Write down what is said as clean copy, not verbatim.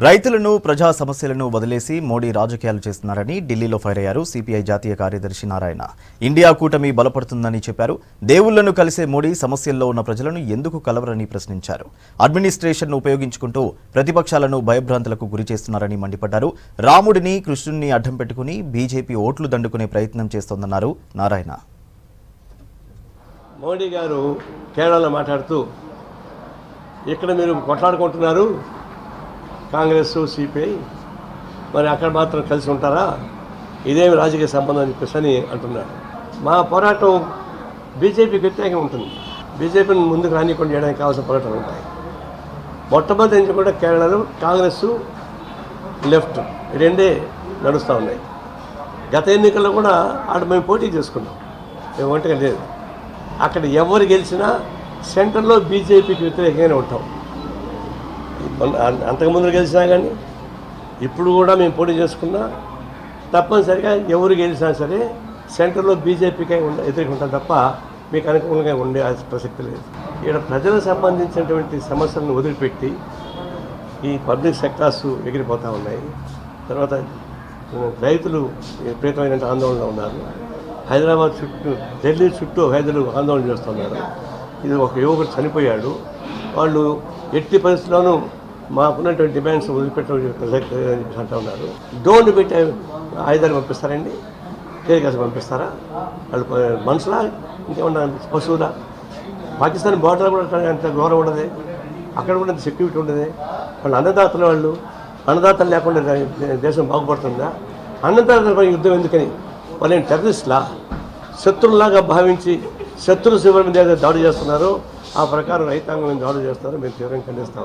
రైతులను ప్రజా సమస్యలను వదిలేసి మోడీ రాజకీయాలు చేస్తున్నారని ఢిల్లీలో ఫైర్ అయ్యారు సిపిఐ జాతీయ కార్యదర్శి నారాయణ. ఇండియా కూటమి బలపడుతుందని చెప్పారు. దేవుళ్లను కలిసే మోడీ సమస్యల్లో ఉన్న ప్రజలను ఎందుకు కలవరని ప్రశ్నించారు. అడ్మినిస్ట్రేషన్ను ఉపయోగించుకుంటూ ప్రతిపక్షాలను భయభ్రాంతులకు గురి చేస్తున్నారని మండిపడ్డారు. రాముడిని కృష్ణుడిని అడ్డం పెట్టుకుని బీజేపీ ఓట్లు దండుకునే ప్రయత్నం చేస్తోందన్నారు నారాయణ. మోడీ గారు కేరళలో మాట్లాడుతూ ఇక్కడ మీరు కొట్లాడుకుంటున్నారు కాంగ్రెస్ సిపిఐ, మరి అక్కడ మాత్రం కలిసి ఉంటారా, ఇదేమి రాజకీయ సంబంధం అని చెప్పేసి అంటున్నారు. మా పోరాటం బీజేపీకి వ్యతిరేకంగా ఉంటుంది. బీజేపీని ముందుకు రానికుండా చేయడానికి కావాల్సిన పోరాటాలు ఉంటాయి. మొట్టమొదటి నుంచి కూడా కేరళలో కాంగ్రెస్ లెఫ్ట్ రెండే నడుస్తూ ఉన్నాయి. గత ఎన్నికల్లో కూడా ఆడ మేము పోటీ చేసుకున్నాం, మేము ఒంటిగా లేదు. అక్కడ ఎవరు గెలిచినా సెంటర్లో బీజేపీకి వ్యతిరేకంగానే ఉంటాం. అంతకుముందు గెలిచినా కానీ ఇప్పుడు కూడా మేము పోటీ చేసుకున్నా తప్పనిసరిగా ఎవరు గెలిచినా సరే సెంటర్లో బీజేపీకే వ్యతిరేకంగా ఉంటాం తప్ప మీకు అనుకూలంగా ఉండే ప్రసక్తి లేదు. ఇక్కడ ప్రజలకు సంబంధించినటువంటి సమస్యలను వదిలిపెట్టి ఈ పబ్లిక్ సెక్టార్స్ ఎగిరిపోతూ ఉన్నాయి. తర్వాత రైతులు విపరీతమైన ఆందోళనలో ఉన్నారు. హైదరాబాద్ చుట్టూ, ఢిల్లీ చుట్టూ రైతులు ఆందోళన చేస్తున్నారు. ఇది ఒక యువకుడు చనిపోయాడు. వాళ్ళు ఎట్టి పరిస్థితుల్లోనూ మాకున్నటువంటి డిమాండ్స్ వదిలిపెట్టని అంటూ ఉన్నారు. డ్రోన్లు పెట్టి ఆయుధాలు పంపిస్తారండి, తేలికాసి పంపిస్తారా? వాళ్ళు మనుషులా ఇంకేమన్నా పశువులా? పాకిస్తాన్ బార్డర్ కూడా అంత గౌరవం ఉండదు, అక్కడ కూడా అంత సెక్యూరిటీ ఉండదు. వాళ్ళు అన్నదాతలు లేకుండా దేశం బాగుపడుతుందా? అన్నదాతలపై యుద్ధం ఎందుకని? వాళ్ళని టెర్రరిస్ట్లా, శత్రువులాగా భావించి శత్రు శిబిరం మీద దాడి చేస్తున్నారు. ఆ ప్రకారం రైతాంగం మీద దాడి చేస్తున్నారు. మేము తీవ్రంగా ఖండిస్తాం.